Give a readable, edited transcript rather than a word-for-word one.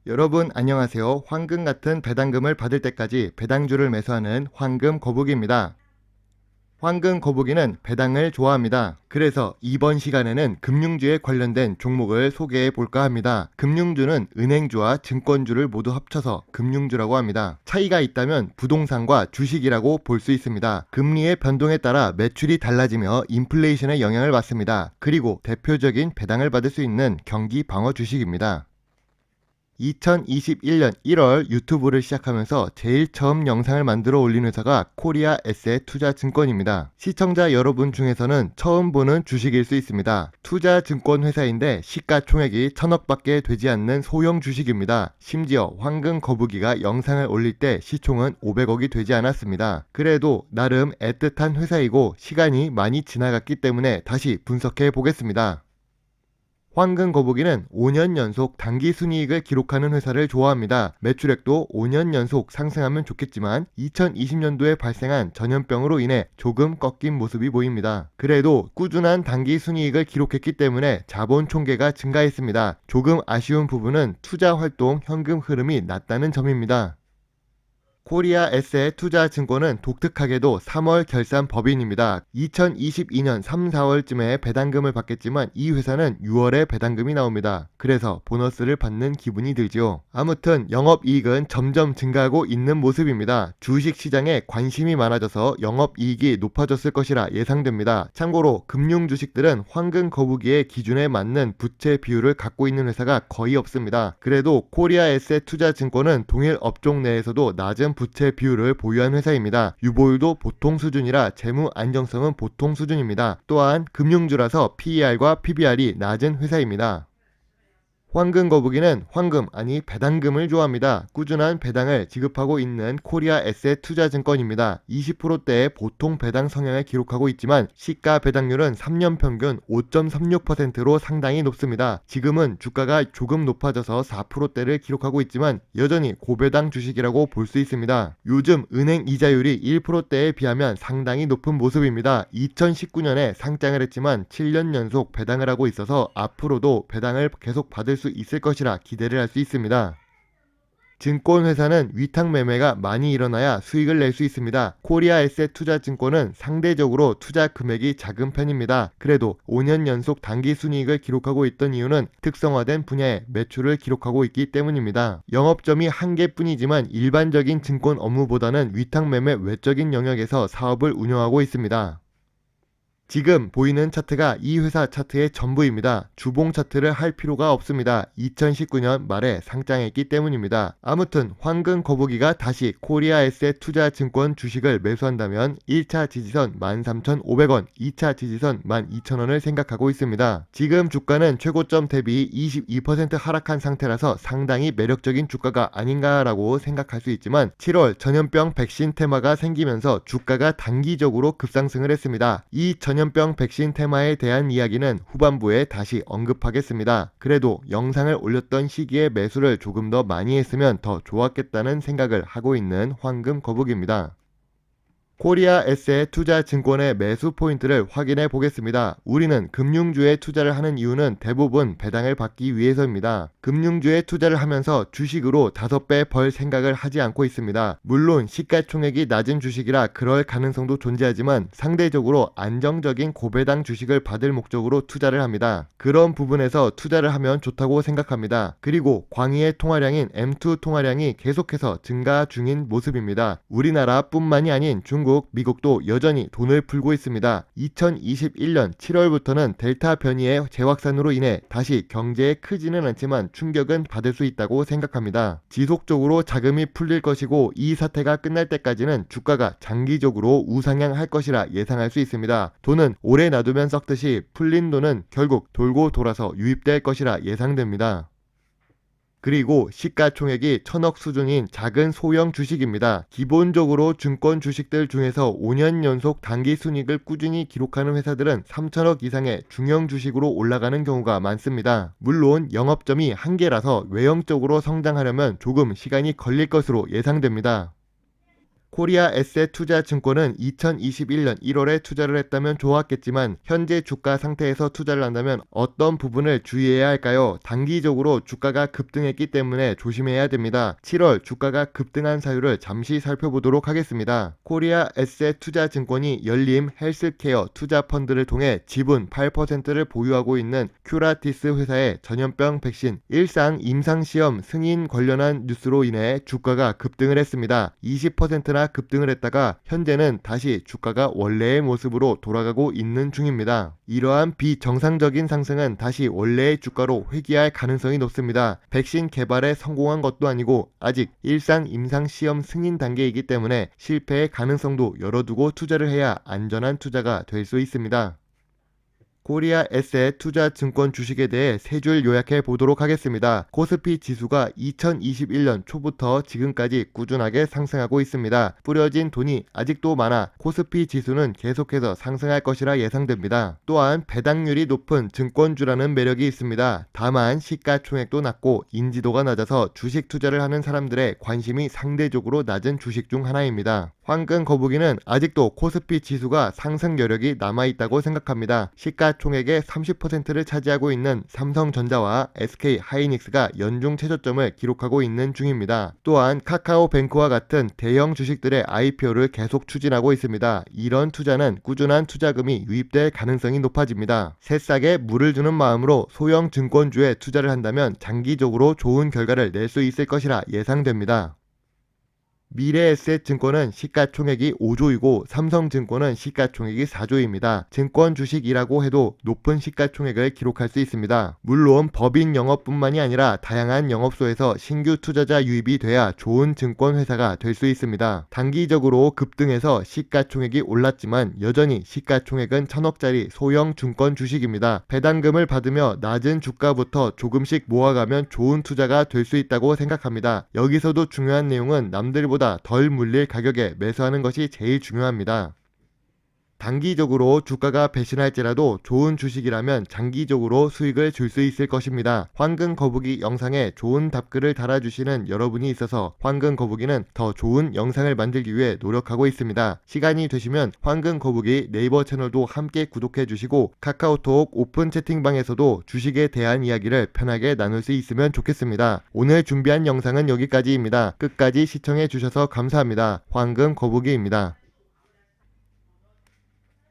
여러분 안녕하세요. 황금 같은 배당금을 받을 때까지 배당주를 매수하는 황금 거북이입니다. 황금 거북이는 배당을 좋아합니다. 그래서 이번 시간에는 금융주에 관련된 종목을 소개해 볼까 합니다. 금융주는 은행주와 증권주를 모두 합쳐서 금융주라고 합니다. 차이가 있다면 부동산과 주식이라고 볼 수 있습니다. 금리의 변동에 따라 매출이 달라지며 인플레이션의 영향을 받습니다. 그리고 대표적인 배당을 받을 수 있는 경기 방어 주식입니다. 2021년 1월 유튜브를 시작하면서 제일 처음 영상을 만들어 올린 회사가 코리아 에셋 투자증권입니다. 시청자 여러분 중에서는 처음 보는 주식일 수 있습니다. 투자증권 회사인데 시가총액이 1000억밖에 되지 않는 소형 주식입니다. 심지어 황금 거북이가 영상을 올릴 때 시총은 500억이 되지 않았습니다. 그래도 나름 애틋한 회사이고 시간이 많이 지나갔기 때문에 다시 분석해 보겠습니다. 황금 거북이는 5년 연속 당기 순이익을 기록하는 회사를 좋아합니다. 매출액도 5년 연속 상승하면 좋겠지만 2020년도에 발생한 전염병으로 인해 조금 꺾인 모습이 보입니다. 그래도 꾸준한 당기 순이익을 기록했기 때문에 자본 총계가 증가했습니다. 조금 아쉬운 부분은 투자 활동 현금 흐름이 낮다는 점입니다. 코리아 에셋 투자증권은 독특하게도 3월 결산 법인입니다. 2022년 3, 4월쯤에 배당금을 받겠지만 이 회사는 6월에 배당금이 나옵니다. 그래서 보너스를 받는 기분이 들지요. 아무튼 영업이익은 점점 증가하고 있는 모습입니다. 주식시장에 관심이 많아져서 영업이익이 높아졌을 것이라 예상됩니다. 참고로 금융주식들은 황금 거북이의 기준에 맞는 부채 비율을 갖고 있는 회사가 거의 없습니다. 그래도 코리아 에셋 투자증권은 동일 업종 내에서도 낮은 부채 비율을 보유한 회사입니다. 유보율도 보통 수준이라 재무 안정성은 보통 수준입니다. 또한 금융주라서 PER과 PBR이 낮은 회사입니다. 황금 거북이는 배당금을 좋아합니다. 꾸준한 배당을 지급하고 있는 코리아 에셋 투자증권입니다. 20%대의 보통 배당 성향을 기록하고 있지만 시가 배당률은 3년 평균 5.36%로 상당히 높습니다. 지금은 주가가 조금 높아져서 4%대를 기록하고 있지만 여전히 고배당 주식이라고 볼 수 있습니다. 요즘 은행 이자율이 1%대에 비하면 상당히 높은 모습입니다. 2019년에 상장을 했지만 7년 연속 배당을 하고 있어서 앞으로도 배당을 계속 받을 수 있을 것이라 기대를 할 수 있습니다. 증권회사는 위탁 매매가 많이 일어나야 수익을 낼 수 있습니다. 코리아 에셋 투자증권은 상대적으로 투자 금액이 작은 편입니다. 그래도 5년 연속 단기 순이익을 기록하고 있던 이유는 특성화된 분야의 매출을 기록하고 있기 때문입니다. 영업점이 한 개뿐이지만 일반적인 증권 업무보다는 위탁 매매 외적인 영역에서 사업을 운영하고 있습니다. 지금 보이는 차트가 이 회사 차트의 전부입니다. 주봉 차트를 할 필요가 없습니다. 2019년 말에 상장했기 때문입니다. 아무튼 황금 거북이가 다시 코리아 에셋 투자증권 주식을 매수한다면 1차 지지선 13,500원, 2차 지지선 12,000원을 생각하고 있습니다. 지금 주가는 최고점 대비 22% 하락한 상태라서 상당히 매력적인 주가가 아닌가라고 생각할 수 있지만 7월 전염병 백신 테마가 생기면서 주가가 단기적으로 급상승을 했습니다. 이 전염병 백신 테마에 대한 이야기는 후반부에 다시 언급하겠습니다. 그래도 영상을 올렸던 시기에 매수를 조금 더 많이 했으면 더 좋았겠다는 생각을 하고 있는 황금 거북입니다. 코리아 에셋 투자증권의 매수 포인트를 확인해 보겠습니다. 우리는 금융주에 투자를 하는 이유는 대부분 배당을 받기 위해서입니다. 금융주에 투자를 하면서 주식으로 5배 벌 생각을 하지 않고 있습니다. 물론 시가총액이 낮은 주식이라 그럴 가능성도 존재하지만 상대적으로 안정적인 고배당 주식을 받을 목적으로 투자를 합니다. 그런 부분에서 투자를 하면 좋다고 생각합니다. 그리고 광의의 통화량인 M2 통화량이 계속해서 증가 중인 모습입니다. 우리나라뿐만이 아닌 중국, 미국도 여전히 돈을 풀고 있습니다. 2021년 7월부터는 델타 변이의 재확산으로 인해 다시 경제에 크지는 않지만 충격은 받을 수 있다고 생각합니다. 지속적으로 자금이 풀릴 것이고 이 사태가 끝날 때까지는 주가가 장기적으로 우상향할 것이라 예상할 수 있습니다. 돈은 오래 놔두면 썩듯이 풀린 돈은 결국 돌고 돌아서 유입될 것이라 예상됩니다. 그리고 시가총액이 1000억 수준인 작은 소형 주식입니다. 기본적으로 증권 주식들 중에서 5년 연속 단기 순이익을 꾸준히 기록하는 회사들은 3000억 이상의 중형 주식으로 올라가는 경우가 많습니다. 물론 영업점이 한계라서 외형적으로 성장하려면 조금 시간이 걸릴 것으로 예상됩니다. 코리아 에셋투자증권은 2021년 1월에 투자를 했다면 좋았겠지만 현재 주가 상태에서 투자를 한다면 어떤 부분을 주의해야 할까요? 단기적으로 주가가 급등했기 때문에 조심해야 됩니다. 7월 주가가 급등한 사유를 잠시 살펴보도록 하겠습니다. 코리아 에셋투자증권이 열림 헬스케어 투자펀드를 통해 지분 8%를 보유하고 있는 큐라티스 회사의 전염병 백신 일상 임상시험 승인 관련한 뉴스로 인해 주가가 급등을 했습니다. 20%나 급등을 했다가 현재는 다시 주가가 원래의 모습으로 돌아가고 있는 중입니다. 이러한 비정상적인 상승은 다시 원래의 주가로 회귀할 가능성이 높습니다. 백신 개발에 성공한 것도 아니고 아직 일상 임상시험 승인 단계이기 때문에 실패의 가능성도 열어두고 투자를 해야 안전한 투자가 될 수 있습니다. 코리아 에셋 투자증권 주식에 대해 세 줄 요약해 보도록 하겠습니다. 코스피 지수가 2021년 초부터 지금까지 꾸준하게 상승하고 있습니다. 뿌려진 돈이 아직도 많아 코스피 지수는 계속해서 상승할 것이라 예상됩니다. 또한 배당률이 높은 증권주라는 매력이 있습니다. 다만 시가총액도 낮고 인지도가 낮아서 주식 투자를 하는 사람들의 관심이 상대적으로 낮은 주식 중 하나입니다. 황금 거북이는 아직도 코스피 지수가 상승 여력이 남아있다고 생각합니다. 시가총액의 30%를 차지하고 있는 삼성전자와 SK하이닉스가 연중 최저점을 기록하고 있는 중입니다. 또한 카카오뱅크와 같은 대형 주식들의 IPO를 계속 추진하고 있습니다. 이런 투자는 꾸준한 투자금이 유입될 가능성이 높아집니다. 새싹에 물을 주는 마음으로 소형 증권주에 투자를 한다면 장기적으로 좋은 결과를 낼 수 있을 것이라 예상됩니다. 미래에셋증권은 시가총액이 5조이고 삼성증권은 시가총액이 4조입니다. 증권 주식이라고 해도 높은 시가총액을 기록할 수 있습니다. 물론 법인 영업뿐만이 아니라 다양한 영업소에서 신규 투자자 유입이 돼야 좋은 증권회사가 될 수 있습니다. 단기적으로 급등해서 시가총액이 올랐지만 여전히 시가총액은 1000억짜리 소형 증권 주식입니다. 배당금을 받으며 낮은 주가부터 조금씩 모아가면 좋은 투자가 될 수 있다고 생각합니다. 여기서도 중요한 내용은 남들보다 덜 물릴 가격에 매수하는 것이 제일 중요합니다. 단기적으로 주가가 배신할지라도 좋은 주식이라면 장기적으로 수익을 줄 수 있을 것입니다. 황금 거북이 영상에 좋은 답글을 달아주시는 여러분이 있어서 황금 거북이는 더 좋은 영상을 만들기 위해 노력하고 있습니다. 시간이 되시면 황금 거북이 네이버 채널도 함께 구독해 주시고 카카오톡 오픈 채팅방에서도 주식에 대한 이야기를 편하게 나눌 수 있으면 좋겠습니다. 오늘 준비한 영상은 여기까지입니다. 끝까지 시청해 주셔서 감사합니다. 황금 거북이입니다.